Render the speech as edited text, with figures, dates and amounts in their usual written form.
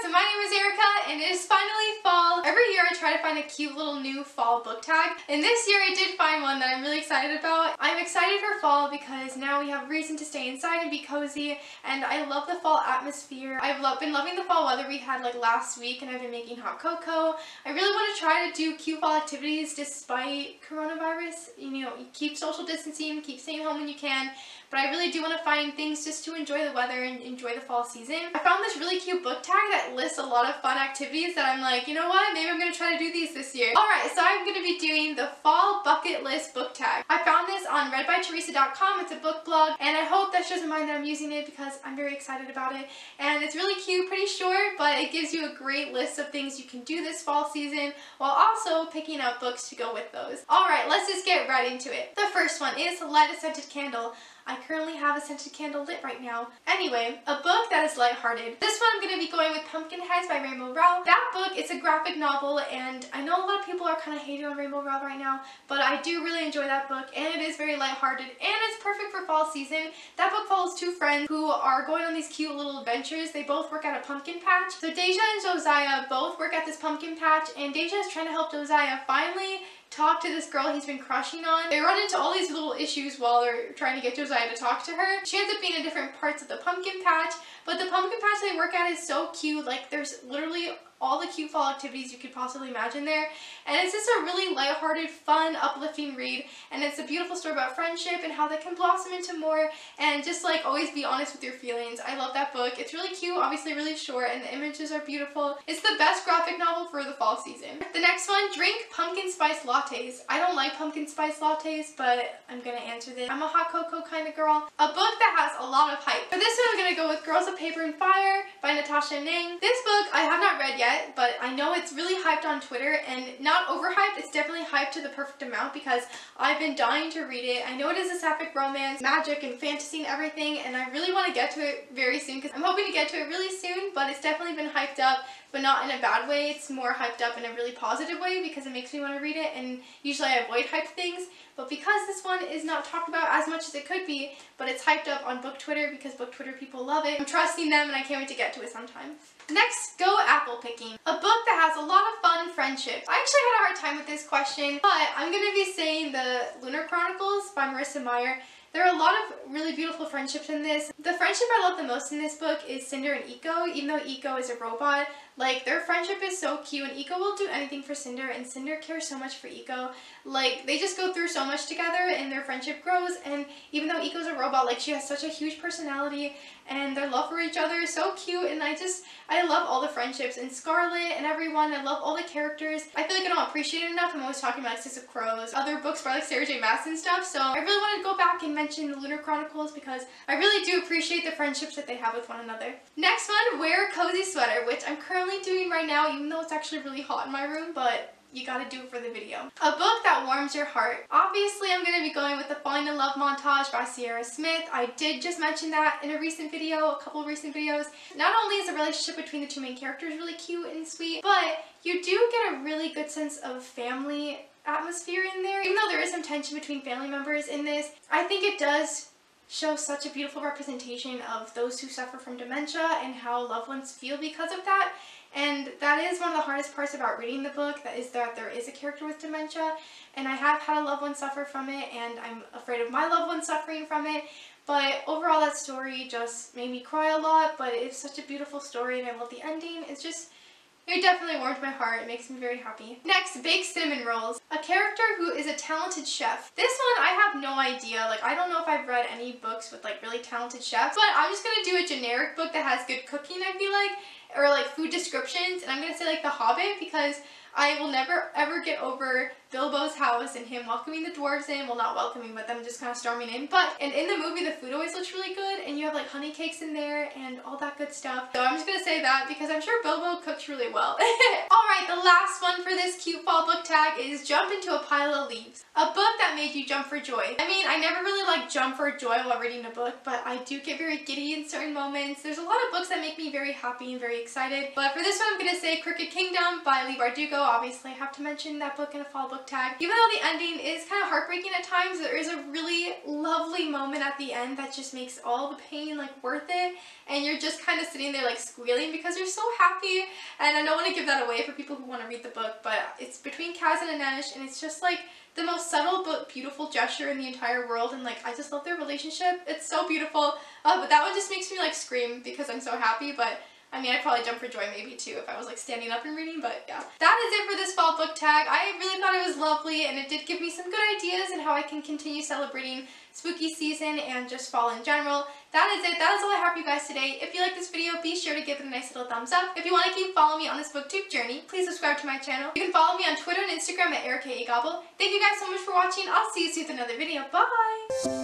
guys, my name is Erica and it is finally fall. Every year I try to find a cute little new fall book tag, and this year I did find one that I'm really excited about. I'm excited for fall because now we have reason to stay inside and be cozy, and I love the fall atmosphere. I've been loving the fall weather we had like last week, and I've been making hot cocoa. I really want to try to do cute fall activities despite coronavirus. You keep social distancing, keep staying home when you can, but I really do want to find things just to enjoy the weather and enjoy the fall season. I found this really cute book tag that lists a lot of fun activities that I'm like, you know what, maybe I'm going to try to do these this year. Alright, so I'm going to be doing the fall bucket list book tag. I found this on readbyteresa.com. It's a book blog, and I hope that she doesn't mind that I'm using it because I'm very excited about it. And it's really cute, pretty short, but it gives you a great list of things you can do this fall season while also picking out books to go with those. Alright, let's just get right into it. The first one is Light a Scented Candle. I currently have a scented candle lit right now. Anyway, a book that is lighthearted. This one I'm going to be going with Pumpkinheads by Rainbow Rowell. That book, it's a graphic novel, and I know a lot of people are kind of hating on Rainbow Rowell right now, but I do really enjoy that book, and it is very lighthearted, and it's perfect for fall season. That book follows two friends who are going on these cute little adventures. They both work at a pumpkin patch. So Deja and Josiah both work at this pumpkin patch, and Deja is trying to help Josiah finally talk to this girl he's been crushing on. They run into all these little issues while they're trying to get Josiah to talk to her. She ends up being in different parts of the pumpkin patch, but the pumpkin patch they work at is so cute. Like, there's literally all the cute fall activities you could possibly imagine there, and it's just a really lighthearted, fun, uplifting read, and it's a beautiful story about friendship and how they can blossom into more, and just like always be honest with your feelings. I love that book. It's really cute, obviously really short, and the images are beautiful. It's the best graphic novel for the fall season. The next one, Drink Pumpkin Spice Lattes. I don't like pumpkin spice lattes, but I'm gonna answer this. I'm a hot cocoa kind of girl. A book that has a lot of hype. For this one, I'm gonna go with Girls of Paper and Fire by Natasha Nang. This book I have not read yet, but I know it's really hyped on Twitter, and not overhyped. It's definitely hyped to the perfect amount because I've been dying to read it. I know it is a sapphic romance, magic and fantasy and everything, and I really want to get to it very soon because I'm hoping to get to it really soon, but it's definitely been hyped up, but not in a bad way. It's more hyped up in a really positive way because it makes me want to read it, and usually I avoid hyped things, but because this one is not talked about as much as it could be, but it's hyped up on book Twitter because book Twitter people love it, I'm trusting them and I can't wait to get to it sometime. Next, Go Apple Picking. A book that has a lot of fun friendships. I actually had a hard time with this question, but I'm going to be saying the Lunar Chronicles by Marissa Meyer. There are a lot of really beautiful friendships in this. The friendship I love the most in this book is Cinder and Iko. Even though Iko is a robot, like, their friendship is so cute, and Iko will do anything for Cinder, and Cinder cares so much for Iko. Like, they just go through so much together, and their friendship grows, and even though Iko's a robot, like, she has such a huge personality, and their love for each other is so cute, and I love all the friendships, and Scarlet and everyone. I love all the characters. I feel like I don't appreciate it enough. I'm always talking about like Six of Crows, other books by like Sarah J Maas and stuff, so I really wanted to go back and mention the Lunar Chronicles because I really do appreciate the friendships that they have with one another. Next one, Wear a Cozy Sweater, which I'm currently doing right now, even though it's actually really hot in my room, but you gotta do it for the video. A book that warms your heart. Obviously, I'm gonna be going with the Falling in Love montage by Sierra Smith. I did just mention that in a recent video, a couple of recent videos. Not only is the relationship between the two main characters really cute and sweet, but you do get a really good sense of family atmosphere in there. Even though there is some tension between family members in this, I think it does show such a beautiful representation of those who suffer from dementia and how loved ones feel because of that. And that is one of the hardest parts about reading the book, that there is a character with dementia, and I have had a loved one suffer from it, and I'm afraid of my loved one suffering from it. But overall, that story just made me cry a lot, but it's such a beautiful story, and I love the ending. It definitely warmed my heart. It makes me very happy. Next, Baked Cinnamon Rolls. A character who is a talented chef. This one, I have no idea. Like, I don't know if I've read any books with like really talented chefs, but I'm just gonna do a generic book that has good cooking, I feel like, or like food descriptions, and I'm gonna say like The Hobbit because I will never ever get over Bilbo's house and him welcoming the dwarves in. Well, not welcoming, but them just kind of storming in. And in the movie, the food always looks really good, and you have like honey cakes in there and all that good stuff. So I'm just gonna say that because I'm sure Bilbo cooks really well. Alright, the last one for this cute fall book tag is Jump into a Pile of Leaves. A book that made you jump for joy. I mean, I never really like jump for joy while reading a book, but I do get very giddy in certain moments. There's a lot of books that make me very happy and very excited. But for this one, I'm gonna say Crooked Kingdom by Leigh Bardugo. Obviously, I have to mention that book in a fall book book tag. Even though the ending is kind of heartbreaking at times, there is a really lovely moment at the end that just makes all the pain like worth it, and you're just kind of sitting there like squealing because you're so happy. And I don't want to give that away for people who want to read the book, but it's between Kaz and Inej, and it's just like the most subtle but beautiful gesture in the entire world, and like I just love their relationship. It's so beautiful. But that one just makes me like scream because I'm so happy. But I mean, I'd probably jump for joy maybe too if I was like standing up and reading, but yeah. That is it for this fall book tag. I really thought it was lovely, and it did give me some good ideas on how I can continue celebrating spooky season and just fall in general. That is it. That is all I have for you guys today. If you like this video, be sure to give it a nice little thumbs up. If you want to keep following me on this booktube journey, please subscribe to my channel. You can follow me on Twitter and Instagram at ErikaAGobble. Thank you guys so much for watching. I'll see you soon with another video. Bye!